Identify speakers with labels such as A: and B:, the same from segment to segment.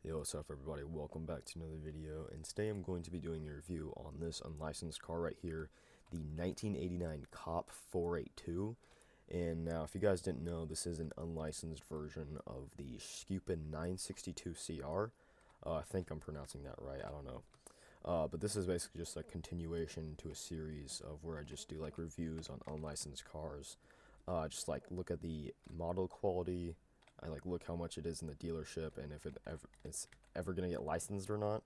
A: Yo, what's up everybody? Welcome back to another video, and today I'm going to be doing a review on this unlicensed car right here, the 1989 Kopf 482. And now, if you guys didn't know, this is an unlicensed version of the Schuppan 962 CR. I think I'm pronouncing that right, I don't know. But this is basically just a continuation to a series of where I just do like reviews on unlicensed cars. Just like look at the model quality, I like look how much it is in the dealership and if it's ever gonna get licensed or not.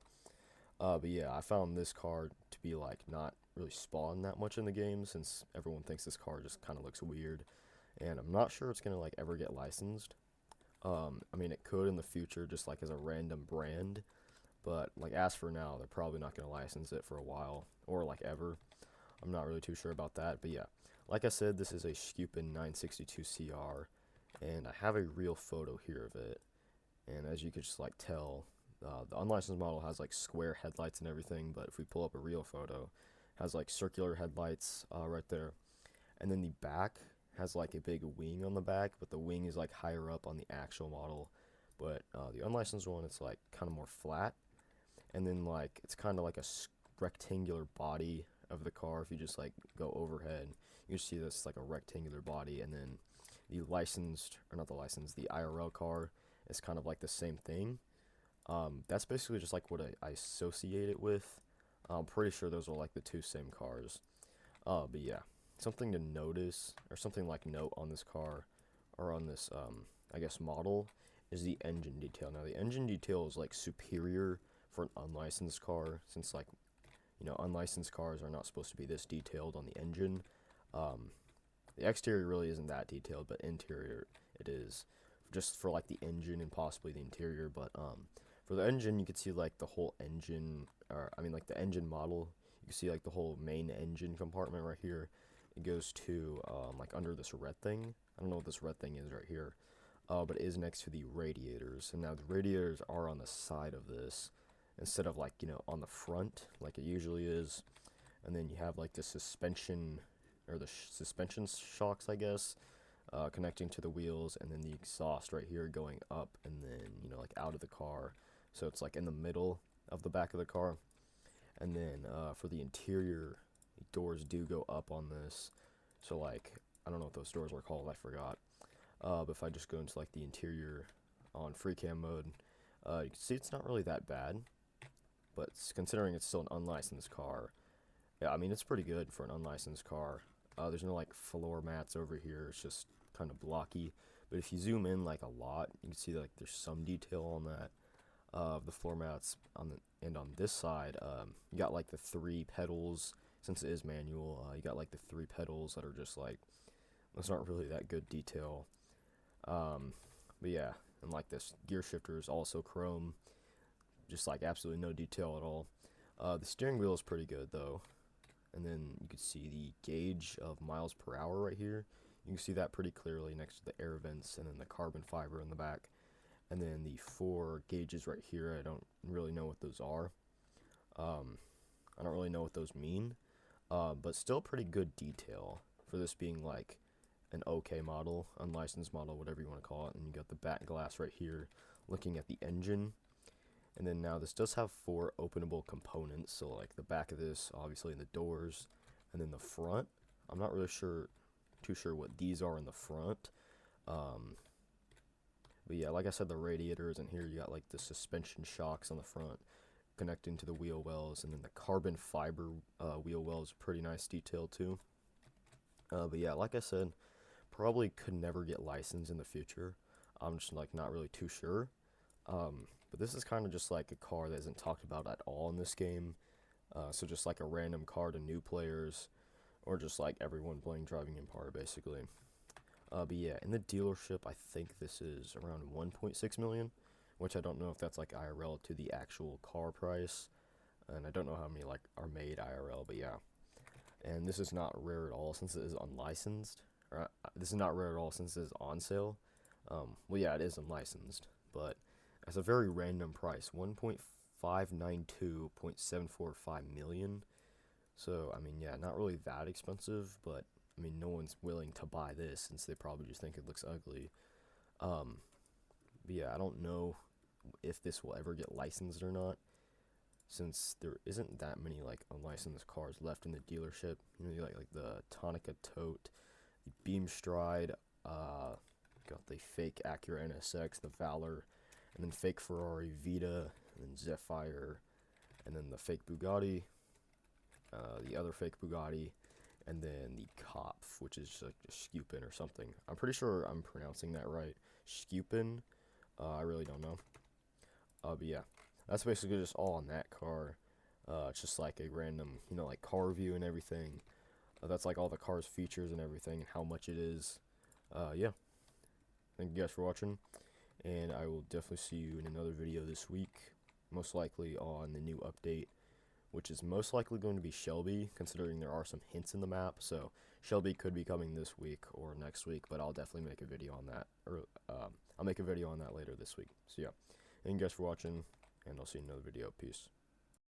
A: But yeah, I found this car to be like not really spawned that much in the game since everyone thinks this car just kind of looks weird, and I'm not sure it's gonna like ever get licensed. I mean it could in the future just like as a random brand, but like as for now they're probably not gonna license it for a while or like ever. I'm not really too sure about that, but yeah, like I said, this is a Schuppan 962 CR, and I have a real photo here of it. And as you could just like tell, the unlicensed model has like square headlights and everything, but if we pull up a real photo, it has like circular headlights right there, and then the back has like a big wing on the back, but the wing is like higher up on the actual model. But the unlicensed one, it's like kind of more flat, and then like it's kind of like a rectangular body of the car. If you just like go overhead, you just see this like a rectangular body, and then the licensed, or not the licensed, the IRL car is kind of like the same thing. That's basically just like what I associate it with. I'm pretty sure those are like the two same cars. But yeah, something to notice, or something like note on this car, or on this, I guess, model, is the engine detail. Now, the engine detail is like superior for an unlicensed car, since like, unlicensed cars are not supposed to be this detailed on the engine. Um, the exterior really isn't that detailed, but interior it is, just for like the engine and possibly the interior. But for the engine, you could see like the whole engine, or I mean like the engine model. You can see like the whole main engine compartment right here. It goes to like under this red thing. I don't know what this red thing is right here, but it is next to the radiators. And now the radiators are on the side of this instead of like on the front like it usually is. And then you have like the suspension, or the suspension shocks, I guess, connecting to the wheels, and then the exhaust right here going up and then like out of the car, so it's like in the middle of the back of the car. And then for the interior, the doors do go up on this, so like I don't know what those doors were called, I forgot. But if I just go into like the interior on free cam mode, you can see it's not really that bad, but considering it's still an unlicensed car, yeah, I mean it's pretty good for an unlicensed car. There's no like floor mats over here, it's just kind of blocky. But if you zoom in like a lot, you can see like there's some detail on that. The floor mats on the, and on this side, you got like the three pedals. Since it is manual, you got like the three pedals that are just like, those aren't really that good detail. But yeah, and like this gear shifter is also chrome, just like absolutely no detail at all. The steering wheel is pretty good though. And then you can see the gauge of miles per hour right here. You can see that pretty clearly next to the air vents and then the carbon fiber in the back. And then the four gauges right here, I don't really know what those are. I don't really know what those mean, but still pretty good detail for this being like an okay model, unlicensed model, whatever you want to call it. And you got the back glass right here looking at the engine. And then now this does have four openable components, so like the back of this, obviously, in the doors, and then the front. I'm not really too sure what these are in the front. But yeah, like I said, the radiators, and here you got like the suspension shocks on the front connecting to the wheel wells, and then the carbon fiber wheel wells, pretty nice detail too. But yeah, like I said, probably could never get licensed in the future. I'm just like not really too sure. But this is kind of just like a car that isn't talked about at all in this game. So just like a random car to new players, or just like everyone playing Driving Empire, basically. But yeah, in the dealership, I think this is around 1.6 million, which I don't know if that's like IRL to the actual car price, and I don't know how many like are made IRL, but yeah. And this is not rare at all since it is unlicensed. Or this is not rare at all since it is on sale. Well, yeah, it is unlicensed, but it's a very random price, 1.592.745 million. So I mean, yeah, not really that expensive, but I mean, no one's willing to buy this since they probably just think it looks ugly. But yeah, I don't know if this will ever get licensed or not, since there isn't that many like unlicensed cars left in the dealership. You know, you like the Tonica Tote, the Beam Stride, got the fake Acura NSX, the Valor, and then fake Ferrari Vita, and then Zephyr, and then the fake Bugatti, the other fake Bugatti, and then the Kopf, which is just like a Schuppan or something. I'm pretty sure I'm pronouncing that right. Schuppan. I really don't know. But yeah, that's basically just all on that car. It's just like a random, you know, like car review and everything. That's like all the car's features and everything, and how much it is. Yeah. Thank you guys for watching, and I will definitely see you in another video this week, most likely on the new update, which is most likely going to be Shelby, considering there are some hints in the map. So Shelby could be coming this week or next week, but I'll definitely make a video on that, or I'll make a video on that later this week. So yeah, thank you guys for watching, and I'll see you in another video. Peace.